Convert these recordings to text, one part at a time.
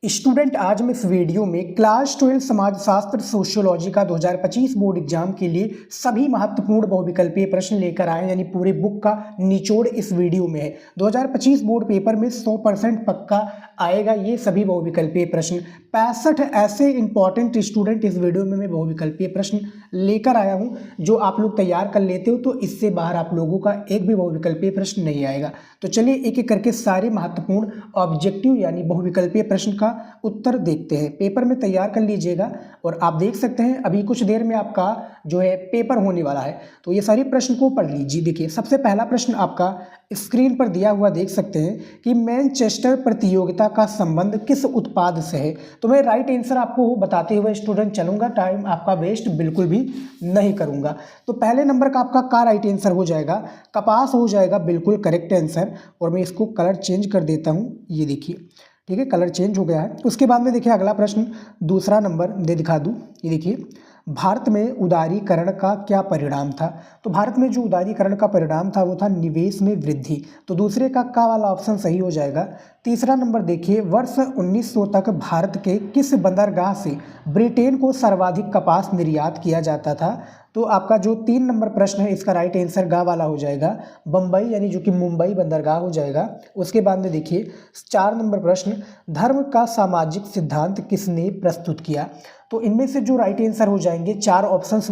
Student आज मैं इस वीडियो में क्लास 12 समाजशास्त्र सोशियोलॉजी का 2025 बोर्ड एग्जाम के लिए सभी महत्वपूर्ण बहुविकल्पीय प्रश्न लेकर आए, यानी पूरे बुक का निचोड़ इस वीडियो में है। 2025 बोर्ड पेपर में 100% पक्का आएगा ये सभी बहुविकल्पीय प्रश्न। 65 ऐसे इंपॉर्टेंट स्टूडेंट इस वीडियो में मैं बहुविकल्पीय प्रश्न लेकर आया हूँ जो आप लोग तैयार कर लेते हो, तो इससे बाहर आप लोगों का एक भी बहुविकल्पीय प्रश्न नहीं आएगा। तो चलिए एक एक करके सारे महत्वपूर्ण ऑब्जेक्टिव यानी बहुविकल्पीय प्रश्न का उत्तर देखते हैं। पेपर में तैयार कर लीजिएगा और आप देख सकते हैं अभी कुछ देर में आपका जो है पेपर होने वाला है, तो ये सारे प्रश्न को पढ़ लीजिए। देखिए सबसे पहला प्रश्न आपका स्क्रीन पर दिया हुआ देख सकते हैं कि मैनचेस्टर प्रतियोगिता का संबंध किस उत्पाद से है। तो मैं राइट आंसर आपको बताते हुए स्टूडेंट चलूंगा, टाइम आपका वेस्ट बिल्कुल भी नहीं करूंगा। तो पहले नंबर का आपका राइट आंसर हो जाएगा कपास हो जाएगा, बिल्कुल करेक्ट आंसर। और मैं इसको कलर चेंज कर देता हूँ, ये देखिए ठीक है, कलर चेंज हो गया है। उसके बाद में देखिए अगला प्रश्न दूसरा नंबर दिखा दूँ, ये देखिए भारत में उदारीकरण का क्या परिणाम था। तो भारत में जो उदारीकरण का परिणाम था वो था निवेश में वृद्धि। तो दूसरे का वाला ऑप्शन सही हो जाएगा। तीसरा नंबर देखिए वर्ष 1900 तक भारत के किस बंदरगाह से ब्रिटेन को सर्वाधिक कपास निर्यात किया जाता था। तो आपका जो 3 नंबर प्रश्न है इसका राइट आंसर गा वाला हो जाएगा, बम्बई यानी जो कि मुंबई बंदरगाह हो जाएगा। उसके बाद में देखिए 4 नंबर प्रश्न धर्म का सामाजिक सिद्धांत किसने प्रस्तुत किया। तो इनमें से जो राइट आंसर हो जाएंगे 4 ऑप्शंस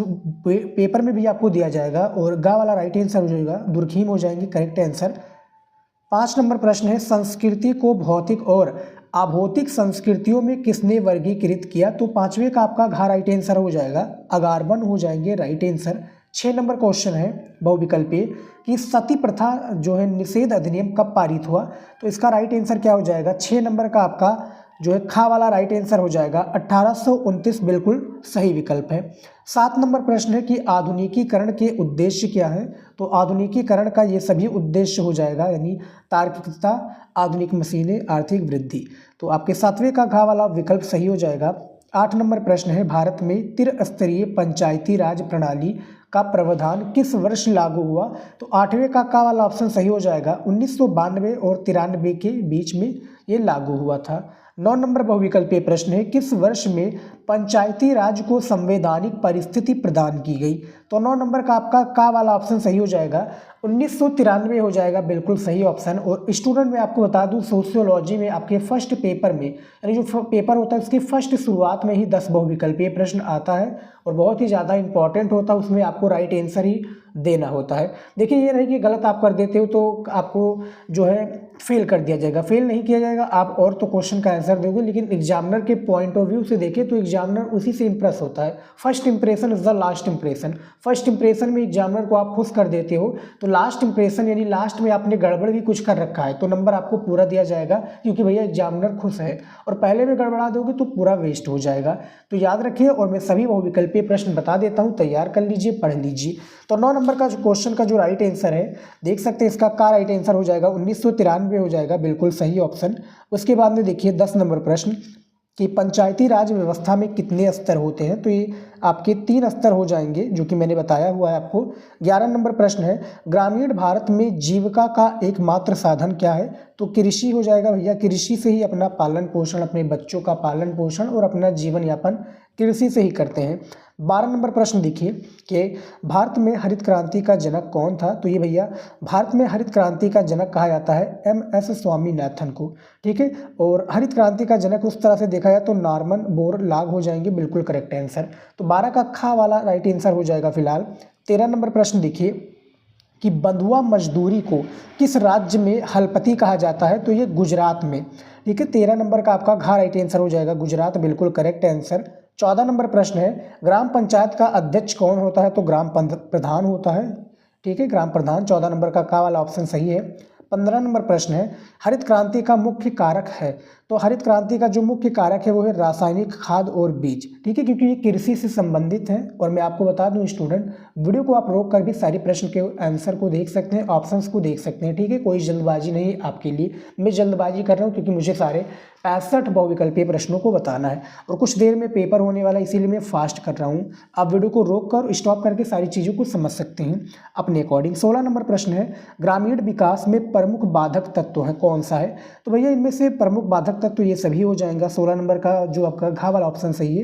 पेपर में भी आपको दिया जाएगा और गा वाला राइट आंसर हो जाएगा दुर्खीम हो जाएंगे करेक्ट आंसर। 5 नंबर प्रश्न है संस्कृति को भौतिक और अभौतिक संस्कृतियों में किसने वर्गीकृत किया। तो 5वें का आपका घा राइट आंसर हो जाएगा, अगारबन हो जाएंगे राइट आंसर। 6 नंबर क्वेश्चन है बहुविकल्पीय कि सती प्रथा जो है निषेध अधिनियम कब पारित हुआ। तो इसका राइट आंसर क्या हो जाएगा, 6 नंबर का आपका जो है खा वाला राइट आंसर हो जाएगा 1829, बिल्कुल सही विकल्प है। 7 नंबर प्रश्न है कि आधुनिकीकरण के उद्देश्य क्या है। तो आधुनिकीकरण का ये सभी उद्देश्य हो जाएगा, यानी तार्किकता, आधुनिक मशीनें, आर्थिक वृद्धि। तो आपके 7वें का घा वाला विकल्प सही हो जाएगा। 8 नंबर प्रश्न है भारत में त्रिस्तरीय पंचायती राज प्रणाली का प्रावधान किस वर्ष लागू हुआ। तो 8वें का वाला ऑप्शन सही हो जाएगा, 1992 और 93 के बीच में ये लागू हुआ था। 9 नंबर बहुविकल्पीय प्रश्न है किस वर्ष में पंचायती राज को संवैधानिक परिस्थिति प्रदान की गई। तो 9 नंबर का आपका का वाला ऑप्शन सही हो जाएगा, 1993 हो जाएगा, बिल्कुल सही ऑप्शन। और स्टूडेंट मैं आपको बता दूं सोशियोलॉजी में आपके फर्स्ट पेपर में यानी जो पेपर होता है उसकी फर्स्ट शुरुआत में ही 10 बहुविकल्पीय प्रश्न आता है और बहुत ही ज़्यादा इंपॉर्टेंट होता है, उसमें आपको राइट आंसर ही देना होता है। देखिए ये नहीं कि गलत आप कर देते हो तो आपको जो है फेल कर दिया जाएगा, फेल नहीं किया जाएगा, आप और तो क्वेश्चन का आंसर दोगे, लेकिन एग्जामिनर के पॉइंट ऑफ व्यू से देखें तो एग्जामिनर उसी से इंप्रेस होता है। First impression is the last impression. First impression में एग्जामिनर को आप खुश कर देते हो तो लास्ट इंप्रेशन यानी लास्ट में आपने गड़बड़ भी कुछ कर रखा है तो नंबर आपको पूरा दिया जाएगा, क्योंकि भैया एग्जामिनर खुश है। और पहले में गड़बड़ा दोगे तो पूरा वेस्ट हो जाएगा। तो याद रखिए, और मैं सभी बहुविकल्पीय प्रश्न बता देता हूँ, तैयार कर लीजिए, पढ़ लीजिए। तो 9 नंबर का क्वेश्चन का जो राइट आंसर है देख सकते हैं इसका का राइट आंसर हो जाएगा 1993 हो जाएगा, बिल्कुल सही ऑप्शन। उसके बाद में देखिए 10 नंबर प्रश्न कि पंचायती राज व्यवस्था में कितने स्तर होते हैं। तो ये आपके 3 स्तर हो जाएंगे जो कि मैंने बताया हुआ है आपको। 11 नंबर प्रश्न है ग्रामीण भारत में जीविका का एकमात्र साधन क्या है। तो कृषि हो जाएगा भैया, कृषि से ही अपना पालन पोषण, अपने बच्चों का पालन पोषण और अपना जीवन यापन कृषि से ही करते हैं। 12 नंबर प्रश्न देखिए कि भारत में हरित क्रांति का जनक कौन था। तो ये भैया भारत में हरित क्रांति का जनक कहा जाता है MS स्वामीनाथन को, ठीक है। और हरित क्रांति का जनक उस तरह से देखा जाए तो नॉर्मन बोरलॉग हो जाएंगे, बिल्कुल करेक्ट आंसर। तो 12 का खा वाला राइट आंसर हो जाएगा फिलहाल। 13 नंबर प्रश्न देखिए कि बंधुआ मजदूरी को किस राज्य में हलपति कहा जाता है। तो ये गुजरात में, ठीक है। 13 नंबर का आपका घा राइट आंसर हो जाएगा गुजरात, बिल्कुल करेक्ट आंसर। 14 नंबर प्रश्न है ग्राम पंचायत का अध्यक्ष कौन होता है। तो ग्राम प्रधान होता है, ठीक है, ग्राम प्रधान। 14 नंबर का वाला ऑप्शन सही है। 15 नंबर प्रश्न है हरित क्रांति का मुख्य कारक है। तो हरित क्रांति का जो मुख्य कारक है वो है रासायनिक खाद और बीज, ठीक है, क्योंकि ये कृषि से संबंधित है। और मैं आपको बता दूं स्टूडेंट, वीडियो को आप रोक कर भी सारी प्रश्न के आंसर को देख सकते हैं, ऑप्शंस को देख सकते हैं, ठीक है। कोई जल्दबाजी नहीं आपके लिए, मैं जल्दबाजी कर रहा हूँ क्योंकि मुझे सारे 65 बहुविकल्पीय प्रश्नों को बताना है और कुछ देर में पेपर होने वाला है, इसीलिए मैं फास्ट कर रहा हूँ। आप वीडियो को रोक कर स्टॉप करके सारी चीज़ों को समझ सकते हैं अपने अकॉर्डिंग। 16 नंबर प्रश्न है ग्रामीण विकास में प्रमुख बाधक तत्व है कौन सा है। तो भैया इनमें से प्रमुख बाधक मानक तत्व ये सभी हो जाएगा। 16 नंबर का जो आपका घ वाला ऑप्शन सही है,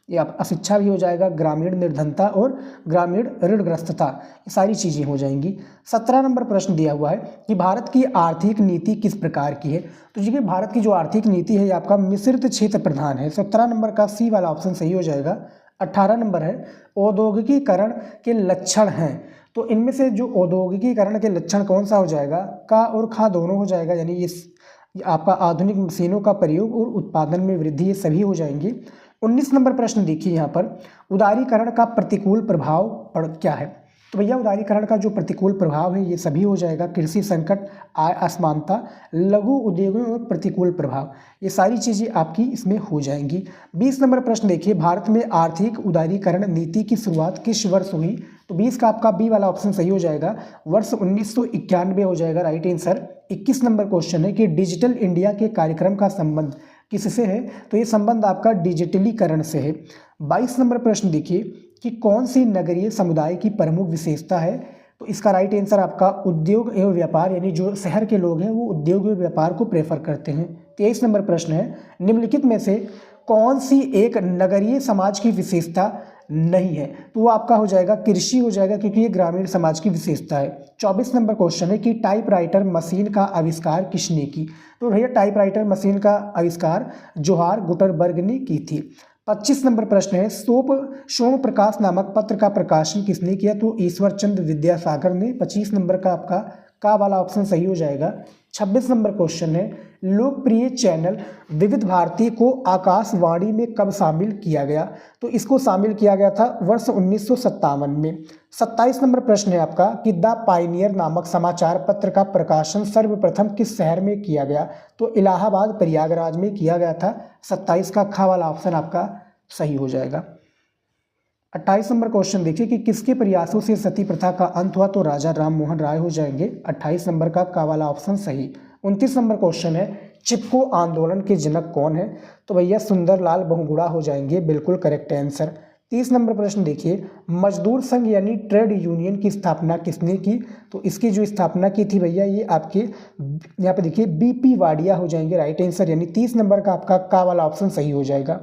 ये आप अशिक्षा भी हो जाएगा, ग्रामीण निर्धनता और ग्रामीण ऋणग्रस्तता, ये सारी चीज़ें हो जाएंगी। 17 नंबर प्रश्न दिया हुआ है कि भारत की आर्थिक नीति किस प्रकार की है। तो देखिए भारत की जो आर्थिक नीति है ये आपका मिश्रित क्षेत्र प्रधान है। 17 नंबर का सी वाला ऑप्शन सही हो जाएगा। 18 नंबर है औद्योगिकीकरण के लक्षण हैं। तो इनमें से जो औद्योगिकीकरण के लक्षण कौन सा हो जाएगा, का और खा दोनों हो जाएगा, यानी ये आपका आधुनिक मशीनों का प्रयोग और उत्पादन में वृद्धि, ये सभी हो जाएंगे। 19 नंबर प्रश्न देखिए यहाँ पर, उदारीकरण का प्रतिकूल प्रभाव क्या है। तो भैया उदारीकरण का जो प्रतिकूल प्रभाव है ये सभी हो जाएगा। कृषि संकट, आय असमानता, लघु उद्योगों और प्रतिकूल प्रभाव, ये सारी चीज़ें आपकी इसमें हो जाएंगी। 20 नंबर प्रश्न देखिए, भारत में आर्थिक उदारीकरण नीति की शुरुआत किस वर्ष हुई। तो 20 का आपका बी वाला ऑप्शन सही हो जाएगा, वर्ष 1991 हो जाएगा राइट आंसर। 21 नंबर क्वेश्चन है कि डिजिटल इंडिया के कार्यक्रम का संबंध किससे है। तो ये संबंध आपका डिजिटलीकरण से है। 22 नंबर प्रश्न देखिए कि कौन सी नगरीय समुदाय की प्रमुख विशेषता है। तो इसका राइट आंसर आपका उद्योग एवं व्यापार, यानी जो शहर के लोग हैं वो उद्योग एवं व्यापार को प्रेफर करते हैं। 23 नंबर प्रश्न है, निम्नलिखित में से कौन सी एक नगरीय समाज की विशेषता नहीं है। तो वो आपका हो जाएगा कृषि हो जाएगा, क्योंकि ये ग्रामीण समाज की विशेषता है। 24 नंबर क्वेश्चन है कि टाइपराइटर मशीन का आविष्कार किसने की। तो भैया टाइपराइटर मशीन का आविष्कार जोहार गुटरबर्ग ने की थी। 25 नंबर प्रश्न है, सोम प्रकाश नामक पत्र का प्रकाशन किसने किया। तो ईश्वर चंद्र विद्यासागर ने। 25 नंबर का आपका का वाला ऑप्शन सही हो जाएगा। 26 नंबर क्वेश्चन है, लोकप्रिय चैनल विविध भारती को आकाशवाणी में कब शामिल किया गया। तो इसको शामिल किया गया था वर्ष 1957 में। 27 नंबर प्रश्न है आपका कि द पायनियर नामक समाचार पत्र का प्रकाशन सर्वप्रथम किस शहर में किया गया। तो इलाहाबाद प्रयागराज में किया गया था। 27 का ख वाला ऑप्शन आपका सही हो जाएगा। 28 नंबर क्वेश्चन देखिए कि किसके प्रयासों से सती प्रथा का अंत हुआ। तो राजा राम मोहन राय हो जाएंगे। 28 नंबर का वाला ऑप्शन सही। 29 नंबर क्वेश्चन है, चिपको आंदोलन के जनक कौन है। तो भैया सुंदरलाल बहुगुणा हो जाएंगे, बिल्कुल करेक्ट आंसर। 30 नंबर प्रश्न देखिए, मजदूर संघ यानी ट्रेड यूनियन की स्थापना किसने की। तो इसकी जो स्थापना की थी भैया ये आपके यहाँ पे देखिए बीपी वाडिया हो जाएंगे राइट आंसर, यानी 30 नंबर का आपका का वाला ऑप्शन सही हो जाएगा।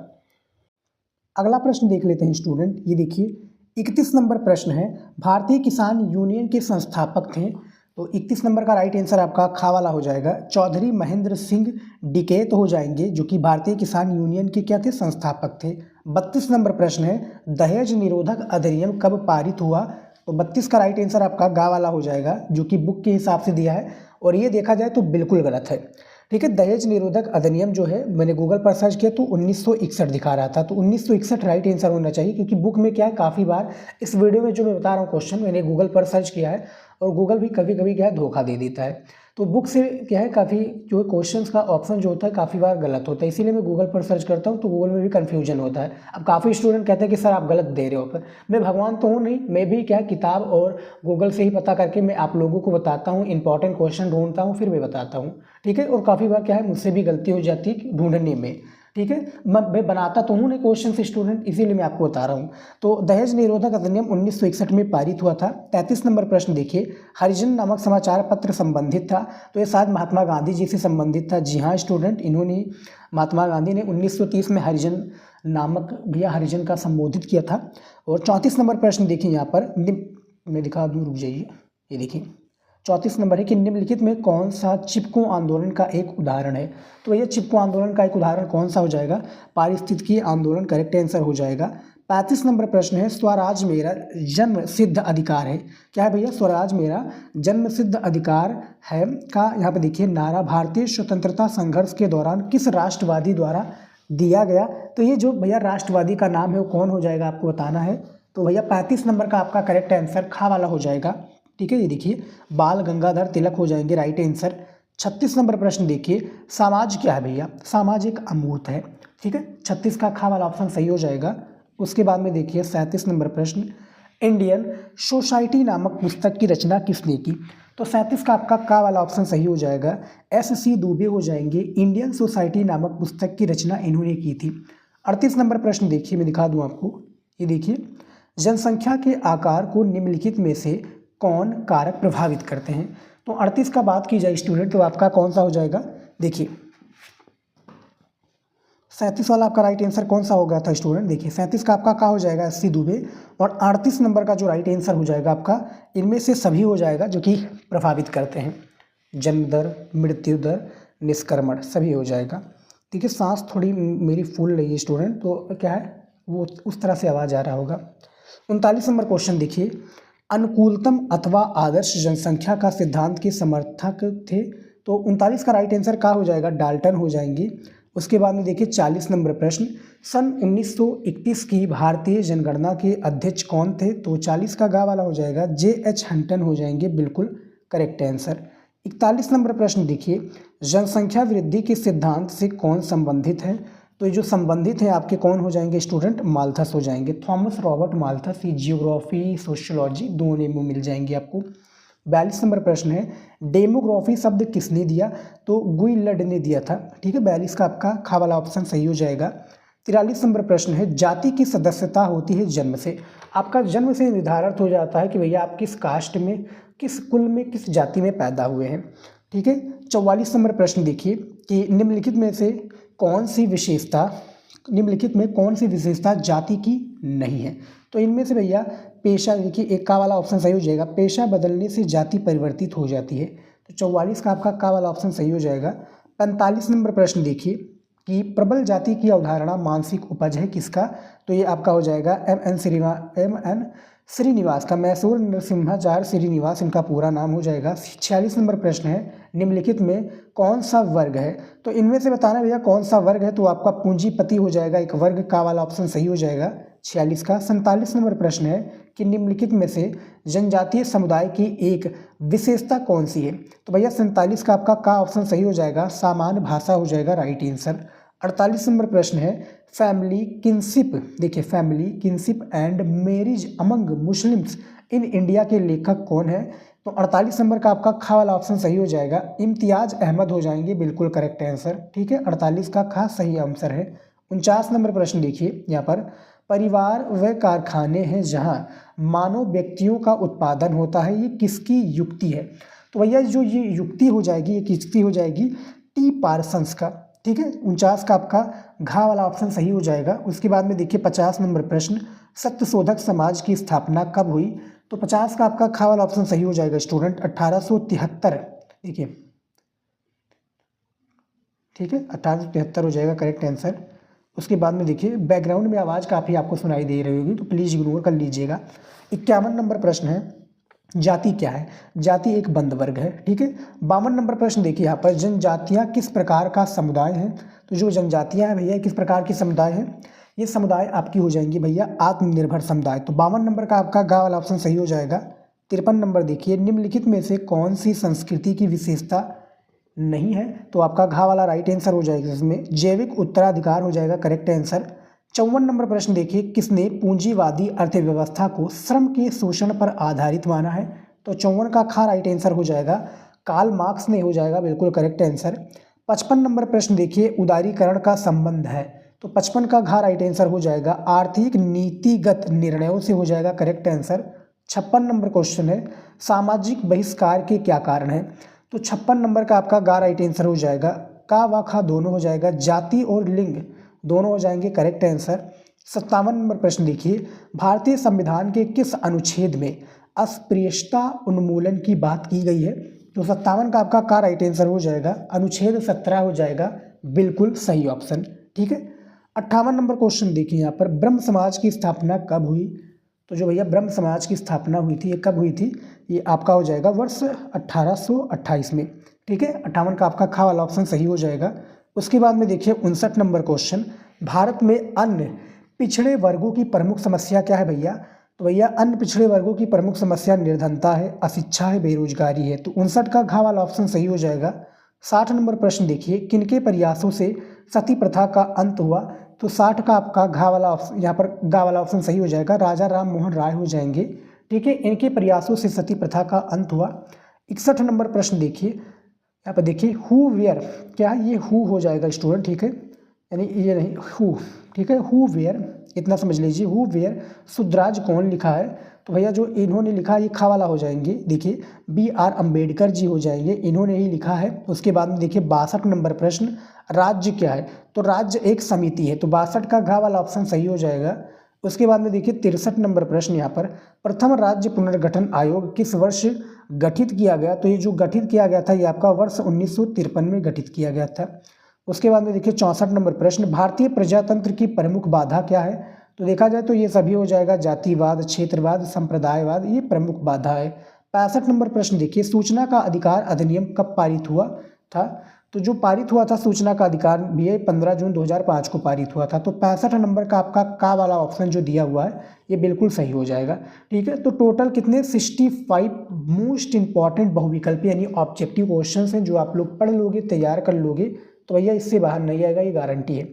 अगला प्रश्न देख लेते हैं स्टूडेंट, ये देखिए 31 नंबर प्रश्न है, भारतीय किसान यूनियन के संस्थापक थे। तो 31 नंबर का राइट आंसर आपका खा वाला हो जाएगा, चौधरी महेंद्र सिंह डिकेत हो जाएंगे, जो कि भारतीय किसान यूनियन के क्या थे, संस्थापक थे। 32 नंबर प्रश्न है, दहेज निरोधक अधिनियम कब पारित हुआ। तो 32 का राइट आंसर आपका गा वाला हो जाएगा, जो कि बुक के हिसाब से दिया है और ये देखा जाए तो बिल्कुल गलत है। ठीक है, दहेज निरोधक अधिनियम जो है मैंने गूगल पर सर्च किया तो 1961 दिखा रहा था। तो 1961 राइट आंसर होना चाहिए, क्योंकि बुक में क्या है काफ़ी बार इस वीडियो में जो मैं बता रहा हूँ क्वेश्चन मैंने गूगल पर सर्च किया है और गूगल भी कभी कभी क्या है धोखा दे देता है। तो बुक से क्या है काफ़ी जो है क्वेश्चंस का ऑप्शन जो होता है काफ़ी बार गलत होता है, इसीलिए मैं गूगल पर सर्च करता हूँ तो गूगल में भी कन्फ्यूजन होता है। अब काफ़ी स्टूडेंट कहते हैं कि सर आप गलत दे रहे हो, पर मैं भगवान तो हूँ नहीं, मैं भी क्या है किताब और गूगल से ही पता करके मैं आप लोगों को बताता हूँ, इंपॉर्टेंट क्वेश्चन ढूंढता हूँ फिर मैं बताता हूँ। ठीक है, और काफ़ी बार क्या है मुझसे भी गलती हो जाती है ढूंढने में। ठीक है, मैं बनाता तो हूँ नहीं क्वेश्चन से स्टूडेंट, इसीलिए मैं आपको बता रहा हूँ। तो दहेज निरोधक अधिनियम 1961 में पारित हुआ था। 33 नंबर प्रश्न देखिए, हरिजन नामक समाचार पत्र संबंधित था। तो ये शायद महात्मा गांधी जी से संबंधित था। जी हाँ स्टूडेंट, इन्होंने महात्मा गांधी ने 1930 में हरिजन नामक भैया हरिजन का संबोधित किया था। और 34 नंबर प्रश्न देखिए यहाँ पर, मैं दिखा दूँ, रुक जाइए, ये देखिए 34 नंबर है कि निम्नलिखित में कौन सा चिपको आंदोलन का एक उदाहरण है। तो भैया चिपको आंदोलन का एक उदाहरण कौन सा हो जाएगा, पारिस्थितिकी आंदोलन करेक्ट आंसर हो जाएगा। 35 नंबर प्रश्न है, स्वराज मेरा जन्म सिद्ध अधिकार है। क्या है भैया, स्वराज मेरा जन्म सिद्ध अधिकार है का यहाँ पे देखिए नारा भारतीय स्वतंत्रता संघर्ष के दौरान किस राष्ट्रवादी द्वारा दिया गया। तो ये जो भैया राष्ट्रवादी का नाम है वो कौन हो जाएगा आपको बताना है। तो भैया 35 नंबर का आपका करेक्ट आंसर खा वाला हो जाएगा। ठीक है, ये देखिए बाल गंगाधर तिलक हो जाएंगे राइट आंसर। 36 नंबर प्रश्न देखिए, समाज क्या है भैया, समाज एक अमूर्त है। ठीक है, 36 का खा वाला ऑप्शन सही हो जाएगा। उसके बाद में देखिए 37 नंबर प्रश्न, इंडियन सोसाइटी नामक पुस्तक की रचना किसने की। तो 37 का आपका का वाला ऑप्शन सही हो जाएगा, SC दुबे हो जाएंगे, इंडियन सोसाइटी नामक पुस्तक की रचना इन्होंने की थी। 38 नंबर प्रश्न देखिए, मैं दिखा दूँ आपको, ये देखिए जनसंख्या के आकार को निम्नलिखित में से कौन कारक प्रभावित करते हैं। तो 38 का बात की जाए स्टूडेंट तो आपका कौन सा हो जाएगा, देखिए 37 वाला आपका राइट आंसर कौन सा हो गया था स्टूडेंट? देखिए 37 का आपका क्या हो जाएगा? S C Dubey. और 38 नंबर का जो राइट आंसर हो जाएगा आपका, इनमें से सभी हो जाएगा जो कि प्रभावित करते हैं। जन्म दर, मृत्यु दर, निष्क्रमण, सभी हो जाएगा। ठीक है, सांस थोड़ी मेरी फूल रही है स्टूडेंट, तो क्या है वो उस तरह से आवाज़ आ रहा होगा। 39 नंबर क्वेश्चन देखिए, अनुकूलतम अथवा आदर्श जनसंख्या का सिद्धांत के समर्थक थे। तो 39 का राइट आंसर क्या हो जाएगा? डाल्टन हो जाएंगे। उसके बाद में देखिए 40 नंबर प्रश्न, सन 1921 की भारतीय जनगणना के अध्यक्ष कौन थे? तो 40 का गा वाला हो जाएगा J.H. हंटन हो जाएंगे, बिल्कुल करेक्ट आंसर। 41 नंबर प्रश्न देखिए, जनसंख्या वृद्धि के सिद्धांत से कौन संबंधित है? तो ये जो संबंधित है आपके कौन हो जाएंगे स्टूडेंट? माल्थस हो जाएंगे, थॉमस रॉबर्ट माल्थस। ये जियोग्राफी सोशियोलॉजी दोनों में मिल जाएंगे आपको। 42 नंबर प्रश्न है, डेमोग्राफी शब्द किसने दिया? तो गुइलड ने दिया था। ठीक है, 42 का आपका खा वाला ऑप्शन सही हो जाएगा। 43 नंबर प्रश्न है, जाति की सदस्यता होती है जन्म से। आपका जन्म से निर्धारित हो जाता है कि भैया आप किस कास्ट में, किस कुल में, किस जाति में पैदा हुए हैं। ठीक है, 44 नंबर प्रश्न देखिए कि निम्नलिखित में से कौन सी विशेषता, निम्नलिखित में कौन सी विशेषता जाति की नहीं है? तो इनमें से भैया पेशा, देखिए एक का वाला ऑप्शन सही हो जाएगा, पेशा बदलने से जाति परिवर्तित हो जाती है। तो 44 का आपका का वाला ऑप्शन सही हो जाएगा। 45 नंबर प्रश्न देखिए कि प्रबल जाति की अवधारणा मानसिक उपज है किसका? तो ये आपका हो जाएगा एम एन श्रीनिवास का, मैसूर नरसिम्हाचार्य श्रीनिवास इनका पूरा नाम हो जाएगा। 46 नंबर प्रश्न है, निम्नलिखित में कौन सा वर्ग है? तो इनमें से बताना भैया कौन सा वर्ग है? तो आपका पूंजीपति हो जाएगा, एक वर्ग का वाला ऑप्शन सही हो जाएगा 46 का। 47 नंबर प्रश्न है कि निम्नलिखित में से जनजातीय समुदाय की एक विशेषता कौन सी है? तो भैया 47 का आपका का ऑप्शन सही हो जाएगा, सामान्य भाषा हो जाएगा राइट आंसर। 48 नंबर प्रश्न है, फैमिली किनशिप, देखिए family kinship and marriage among Muslims in India के लेखक कौन है? तो 48 नंबर का आपका खा वाला ऑप्शन सही हो जाएगा, इम्तियाज अहमद हो जाएंगे, बिल्कुल करेक्ट आंसर। ठीक है, 48 का खा सही आंसर है। 49 नंबर प्रश्न देखिए यहाँ पर, परिवार व कारखाने हैं जहाँ मानव व्यक्तियों का उत्पादन होता है, ये किसकी युक्ति है? तो भैया जो ये युक्ति हो जाएगी, ये किसकी हो जाएगी? टी पार्सन्स का। ठीक है, 49 का आपका घा वाला ऑप्शन सही हो जाएगा। उसके बाद में देखिए 50 नंबर प्रश्न, सत्यशोधक समाज की स्थापना कब हुई? तो 50 का आपका खा वाला ऑप्शन सही हो जाएगा स्टूडेंट, 1873। देखिए ठीक है, 1873 हो जाएगा करेक्ट आंसर। उसके बाद में देखिए बैकग्राउंड में आवाज़ काफ़ी आपको सुनाई दे रही होगी, तो प्लीज़ इग्नोर कर लीजिएगा। 51 नंबर प्रश्न है, जाति क्या है? जाति एक बंद वर्ग है। ठीक है, 52 नंबर प्रश्न देखिए यहाँ पर, जनजातियाँ किस प्रकार का समुदाय है? तो जो जनजातियाँ हैं भैया किस प्रकार की समुदाय है? ये समुदाय आपकी हो जाएंगी भैया आत्मनिर्भर समुदाय। तो 52 नंबर का आपका गा वाला ऑप्शन सही हो जाएगा। 53 नंबर देखिए, निम्नलिखित में से कौन सी संस्कृति की विशेषता नहीं है? तो आपका घा वाला राइट आंसर हो जाएगा, इसमें जैविक उत्तराधिकार हो जाएगा करेक्ट आंसर। 54 नंबर प्रश्न देखिए, किसने पूंजीवादी अर्थव्यवस्था को श्रम के शोषण पर आधारित माना है? तो 54 का खा राइट आंसर हो जाएगा, कार्ल मार्क्स ने हो जाएगा, बिल्कुल करेक्ट आंसर। 55 नंबर प्रश्न देखिए, उदारीकरण का संबंध है? तो 55 का घा राइट आंसर हो जाएगा, आर्थिक नीतिगत निर्णयों से हो जाएगा करेक्ट आंसर। 56 नंबर क्वेश्चन है, सामाजिक बहिष्कार के क्या कारण है? तो 56 नंबर का आपका गा राइट आंसर हो जाएगा, का व खा दोनों हो जाएगा, जाति और लिंग दोनों हो जाएंगे करेक्ट आंसर। 57 नंबर प्रश्न देखिए, भारतीय संविधान के किस अनुच्छेद में अस्पृश्यता उन्मूलन की बात की गई है? तो 57 का आपका का राइट आंसर हो जाएगा, अनुच्छेद 17 हो जाएगा, बिल्कुल सही ऑप्शन। ठीक है, 58 नंबर क्वेश्चन देखिए यहाँ पर, ब्रह्म समाज की स्थापना कब हुई? तो जो भैया ब्रह्म समाज की स्थापना हुई थी, ये कब हुई थी? ये आपका हो जाएगा वर्ष 1828 में। ठीक है, 58 का आपका खा वाला ऑप्शन सही हो जाएगा। उसके बाद में देखिए 59 नंबर क्वेश्चन, भारत में अन्य पिछड़े वर्गों की प्रमुख समस्या क्या है भैया? तो भैया अन्य पिछड़े वर्गों की प्रमुख समस्या निर्धनता है, अशिक्षा है, बेरोजगारी है। तो 59 का घा वाला ऑप्शन सही हो जाएगा। 60 नंबर प्रश्न देखिए, किनके प्रयासों से सती प्रथा का अंत हुआ? तो 60 का आपका घा वाला ऑप्शन, यहाँ पर गा वाला ऑप्शन सही हो जाएगा, राजा राम मोहन राय हो जाएंगे। ठीक है, इनके प्रयासों से सती प्रथा का अंत हुआ। 61 नंबर प्रश्न देखिए, यहाँ पर देखिए हु वेयर, क्या ये हु हो जाएगा स्टूडेंट? ठीक है, यानी ये नहीं हु। ठीक है, हु वेयर इतना समझ लीजिए। हु वेयर, सुधराज कौन लिखा है, तो भैया जो इन्होंने लिखा है ये खा वाला हो जाएंगे। देखिए BR अम्बेडकर जी हो जाएंगे, इन्होंने ही लिखा है। उसके बाद में देखिए 62 नंबर प्रश्न, राज्य क्या है, तो राज्य एक समिति है, तो 62 का घ वाला ऑप्शन सही हो जाएगा। उसके बाद में देखिए 63 नंबर प्रश्न यहाँ पर, प्रथम राज्य पुनर्गठन आयोग किस वर्ष गठित किया गया, तो ये जो गठित किया गया था ये आपका वर्ष 1953 में गठित किया गया था। उसके बाद में देखिए 64 नंबर प्रश्न, भारतीय प्रजातंत्र की प्रमुख बाधा क्या है, तो देखा जाए तो ये सभी हो जाएगा, जातिवाद, क्षेत्रवाद, संप्रदायवाद, ये प्रमुख बाधा है। 65 नंबर प्रश्न देखिए, सूचना का अधिकार अधिनियम कब पारित हुआ था, तो जो पारित हुआ था सूचना का अधिकार भी 15 जून 2005 को पारित हुआ था। तो 65 नंबर का आपका का वाला ऑप्शन जो दिया हुआ है ये बिल्कुल सही हो जाएगा। ठीक है, तो टोटल कितने 65 मोस्ट इंपॉर्टेंट बहुविकल्पी यानी ऑब्जेक्टिव क्वेश्चन हैं जो आप लोग पढ़ लोगे, तैयार कर लोगे तो भैया इससे बाहर नहीं आएगा, ये गारंटी है।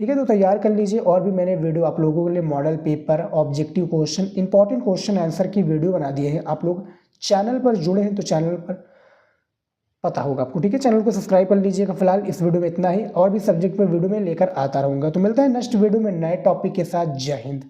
ठीक है, तो तैयार कर लीजिए। और भी मैंने वीडियो आप लोगों के लिए model paper, objective question, important question answer की वीडियो बना दिए हैं। आप लोग चैनल पर जुड़े हैं तो चैनल पर पता होगा आपको। ठीक है, चैनल को सब्सक्राइब कर लीजिएगा। फिलहाल इस वीडियो में इतना ही, और भी सब्जेक्ट पर वीडियो में लेकर आता रहूँगा। तो मिलता है नेक्स्ट वीडियो में नए टॉपिक के साथ। जय हिंद।